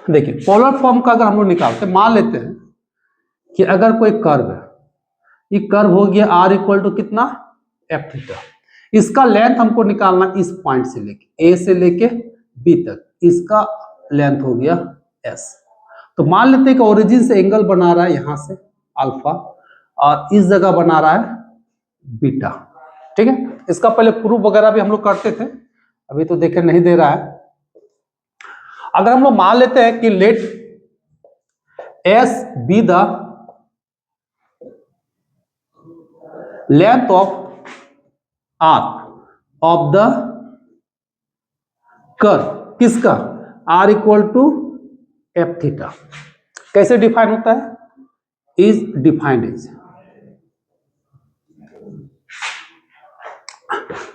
देखिए polar form का अगर हम लोग निकालते मान लेते हैं कि अगर कोई कर्व है, ये कर्व हो गया r इक्वल टू कितना एफ थीटा, इसका लेंथ हमको निकालना इस पॉइंट से लेके ए से लेके बी तक, इसका लेंथ हो गया s। तो मान लेते हैं कि ओरिजिन से एंगल बना रहा है यहां से अल्फा और इस जगह बना रहा है बीटा। ठीक है, इसका पहले प्रूफ वगैरह भी हम लोग करते थे, अभी तो देखे नहीं दे रहा है। अगर हम लोग मान लेते हैं कि let S be the length of arc of the curve, किसका r equal to F theta, कैसे डिफाइन होता है, इज डिफाइंड इज,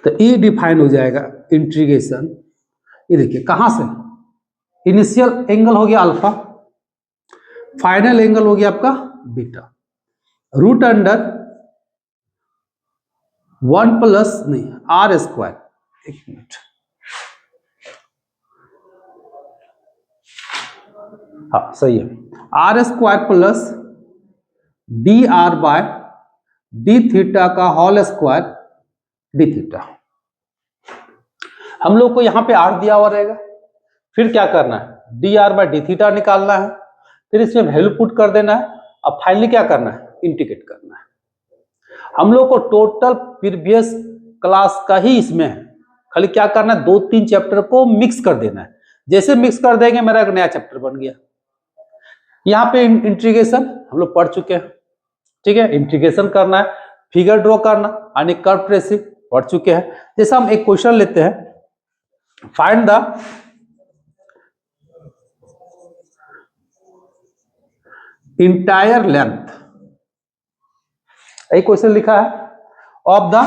तो ई डिफाइन हो जाएगा इंटीग्रेशन, ये देखिए कहां से इनिशियल एंगल हो गया अल्फा, फाइनल एंगल हो गया आपका बीटा, रूट अंडर 1 प्लस नहीं आर स्क्वायर, एक मिनट, हाँ सही है, R square plus D R by D theta का होल स्क्वायर डी थीटा। हम लोग को यहां पे आर दिया हुआ रहेगा, फिर क्या करना है D R by D theta निकालना है, फिर इसमें वैल्यू पुट कर देना है, अब फाइनली क्या करना है इंटीग्रेट करना है। हम लोग को टोटल प्रीवियस क्लास का ही इसमें है, खाली क्या करना है 2-3 चैप्टर को मिक्स कर देना है, जैसे मिक्स कर देंगे मेरा एक नया चैप्टर बन गया। यहाँ पे इंटीग्रेशन हम लोग पढ़ चुके हैं, ठीक है, इंटीग्रेशन करना है, फिगर ड्रॉ करना यानी कर्व ट्रेसिंग पढ़ चुके हैं। जैसे हम एक क्वेश्चन लेते हैं, फाइंड द इंटायर लेंथ, एक क्वेश्चन लिखा है of the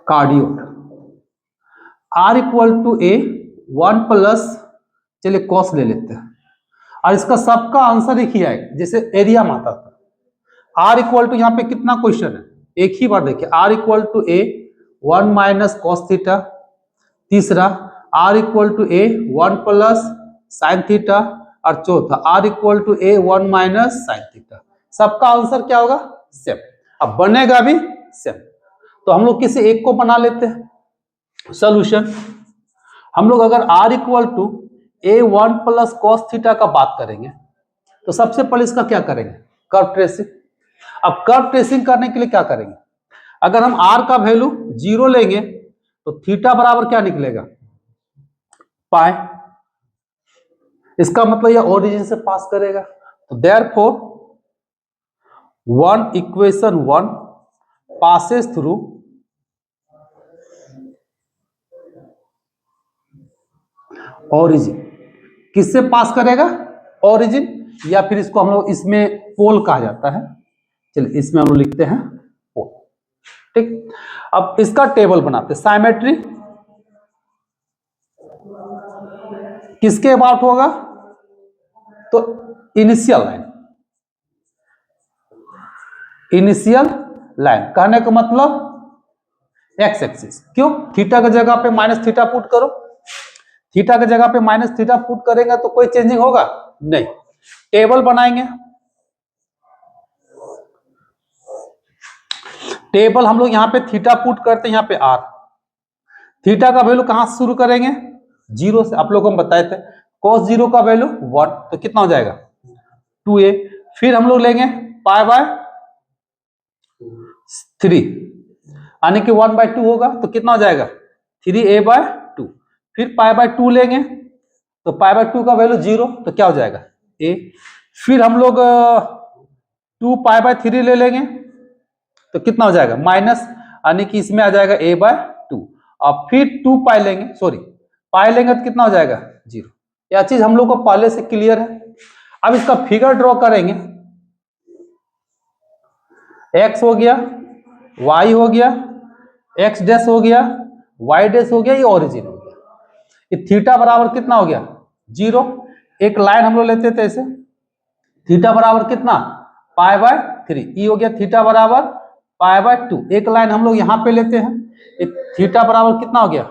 cardioid r equal to A 1 plus, चलिए कॉस ले लेते हैं, और इसका सबका आंसर एक ही आएगा जैसे एरिया में आता था। r इक्वल टू, यहाँ पे कितना क्वेश्चन है, एक ही बार देखिए, r equal to A 1 minus cos theta, तीसरा r equal to A 1 plus sine theta, और चौथा r equal to A 1 minus sine theta. सबका आंसर क्या होगा सेम, अब बनेगा भी सेम। तो हम लोग किसी एक को बना लेते हैं सॉल्यूशन। हम लोग अगर r equal to A 1 plus cos theta का बात करेंगे तो सबसे पहले इसका क्या करेंगे कर्व ट्रेसिंग। अब कर्व ट्रेसिंग करने के लिए क्या करेंगे, अगर हम r का वैल्यू 0 लेंगे तो थीटा बराबर क्या निकलेगा पाई, इसका मतलब यह ओरिजिन से पास करेगा। तो therefore 1 equation 1 passes through origin, किससे पास करेगा ओरिजिन, या फिर इसको हम लोग इसमें पोल कहा जाता है, चलिए इसमें हम लोग लिखते हैं पोल। ठीक, अब इसका टेबल बनाते, साइमेट्री किसके अबाउट होगा, तो इनिशियल लाइन, इनिशियल लाइन कहने का मतलब एक्स एक्सिस, क्यों थीटा की जगह पे माइनस थीटा पुट करो, थीटा की जगह पे माइनस थीटा पुट करेंगे तो कोई चेंजिंग होगा नहीं। टेबल बनाएंगे, टेबल हम लोग यहाँ पे थीटा पुट करते हैं, यहाँ पे आर, थीटा का वैल्यू कहां से शुरू करेंगे 0 से, आप लोगों को हम बताए थे cos 0 का वैल्यू 1, तो कितना हो जाएगा 2a, फिर हम लोग लेंगे पाई बाय 3 यानी कि 1/2 होगा, तो कितना हो जाएगा 3a/2, फिर पाई बाय 2 लेंगे तो पाई बाय 2 का वैल्यू 0, तो क्या हो जाएगा a, फिर हम लोग 2 पाई बाय 3 ले लेंगे तो कितना हो जाएगा माइनस, यानी कि इसमें आ जाएगा a/2, और फिर 2 पाई लेंगे, सॉरी पाई लेंगे तो कितना हो जाएगा 0। यह चीज हम लोग को पहले से क्लियर है। अब इसका फिगर ड्रॉ करेंगे, x हो गया, y हो गया, x डैश हो गया, y डैश हो गया, ये ओरिजिन हो गया, ये थीटा बराबर कितना हो गया 0। एक लाइन हम लोग लेते थे ऐसे, थीटा बराबर कितना पाई बाय 3, ई हो गया थीटा बराबर पाई बाय 2, एक लाइन हम लोग यहाँ पे लेते हैं, थीटा बराबर कितना हो गया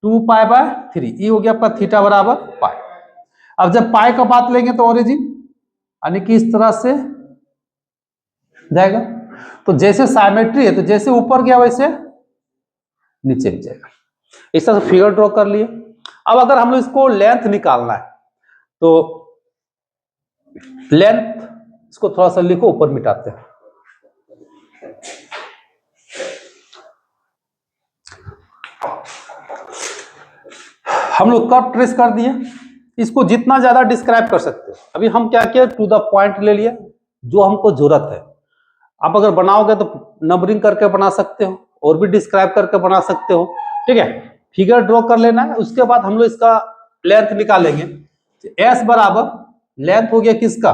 2π/3, ये हो गया आपका थीटा बराबर पाई। अब जब पाई का बात लेंगे तो ओरिजिन यानी कि इस तरह से जाएगा। तो जैसे साइमेट्री है तो जैसे ऊपर गया वैसे नीचे भी जाएगा। इस तरह से फिगर ड्रॉ कर लिए। अब अगर हम लोग इसको लेंथ निकालना है तो लेंथ इसको थोड़ा सा लिखो, ऊपर मिटाते हैं। हम लोग कर्व ट्रेस कर दिए, इसको जितना ज्यादा डिस्क्राइब कर सकते हो। अभी हम क्या किया, टू द पॉइंट ले लिया जो हमको जरूरत है। आप अगर बनाओगे तो नंबरिंग करके बना सकते हो और भी डिस्क्राइब करके बना सकते हो, ठीक है। फिगर ड्रॉ कर लेना है, उसके बाद हम लोग इसका लेंथ निकालेंगे। एस बराबर लेंथ हो गया किसका,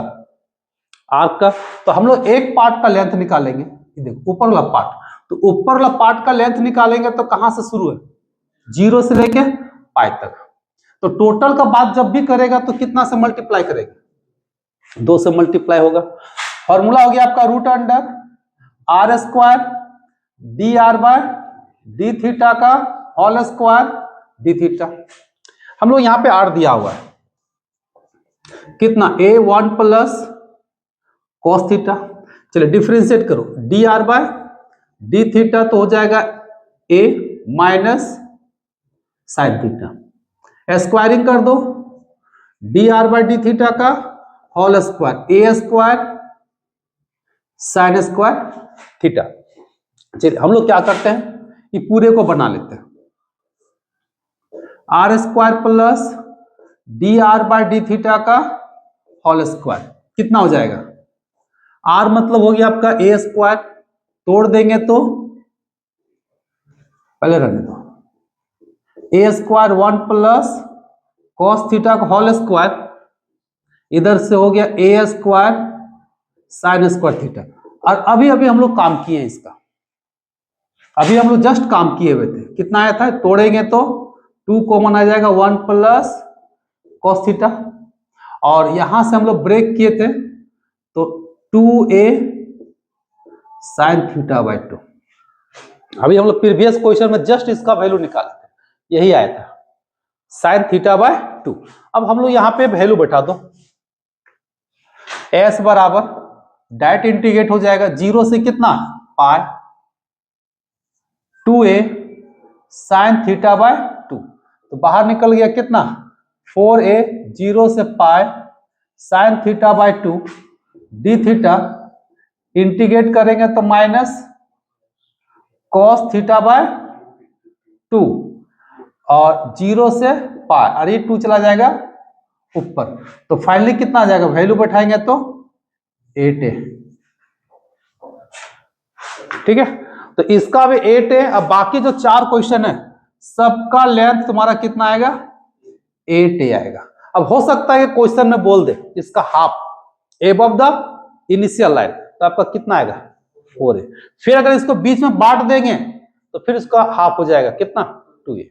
आर्क का। तो हम लोग एक पार्ट का लेंथ निकालेंगे, देखो ऊपर वाला पार्ट। तो ऊपर वाला पार्ट का लेंथ निकालेंगे तो कहां से शुरू है, 0 से लेके पाई तक। तो टोटल का बात जब भी करेगा तो कितना से मल्टीप्लाई करेगा, 2 से मल्टीप्लाई होगा। फॉर्मूला हो गया आपका root under R square D R by D theta का होल स्क्वायर डी थीटा। हम लोग यहां पे आर दिया हुआ है कितना, a1 प्लस कॉस थीटा। चलिए डिफरेंशिएट करो, D R by D theta तो हो जाएगा a minus sine theta. Squaring कर दो, D R by D theta का whole square A square sine square theta. चलिए हम लोग क्या करते हैं, ये पूरे को बना लेते हैं। R square plus D R by D theta का होल स्क्वायर कितना हो जाएगा, आर मतलब हो गया आपका ए स्क्वायर, तोड़ देंगे तो पहले रहने दो, ए स्क्वायर 1 प्लस कॉस थीटा का होल स्क्वायर, इधर से हो गया ए स्क्वायर साइन स्क्वायर थीटा। और अभी अभी हम लोग काम किए इसका, अभी हम लोग जस्ट काम किए हुए थे। कितना आया था, तोड़ेंगे तो 2 कॉमन आ जाएगा, 1 प्लस कॉस थीटा। और यहां से हम लोग ब्रेक किए थे तो 2a साइन थीटा बाय 2। अभी हम लोग प्रीवियस क्वेश्चन में जस्ट इसका वैल्यू निकाले थे, यही आया था साइन थीटा बाय 2। अब हम लोग यहां पे वैल्यू बैठा दो, s बराबर डायरेक्ट इंटीग्रेट हो जाएगा 0 से कितना पाई 2a साइन थीटा बाय 2। तो बाहर निकल गया कितना 4a, 0 से pi sine theta by 2 D theta, integrate करेंगे तो माइनस कॉस थीटा बाय 2 और 0 से पाई, और ये 2 चला जाएगा ऊपर। तो फाइनली कितना आ जाएगा, वैल्यू बैठाएंगे तो 8a, ठीक है। तो इसका भी 8 है। अब बाकी जो 4 क्वेश्चन है सबका लेंथ तुम्हारा कितना आएगा, 8 आएगा। अब हो सकता है कि क्वेश्चन में बोल दे इसका half above the initial line, तो आपका कितना आएगा 4 है। फिर अगर इसको बीच में बांट देंगे तो फिर इसका हाफ हो जाएगा कितना 2 है।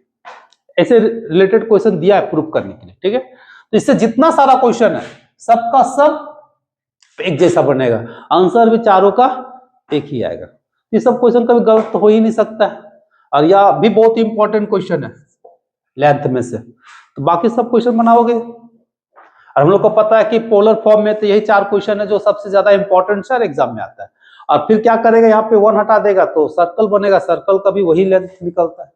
ऐसे रिलेटेड क्वेश्चन दिया है प्रूफ करने के लिए, ठीक है। तो इससे जितना सारा क्वेश्चन है सबका सब एक जैसा बनेगा, आंसर भी चारों का एक ही आएगा। ये सब क्वेश्चन कभी गलत तो हो ही नहीं सकता है, और यह भी बहुत इंपॉर्टेंट क्वेश्चन है लेंथ में से। तो बाकी सब क्वेश्चन बनाओगे, और हम लोग को पता है कि पोलर फॉर्म में तो यही 4 क्वेश्चन है जो सबसे ज्यादा इंपॉर्टेंट सर एग्जाम में आता है। और फिर क्या करेगा, यहाँ पे 1 हटा देगा तो सर्कल बनेगा, सर्कल का भी वही लेंथ निकलता है।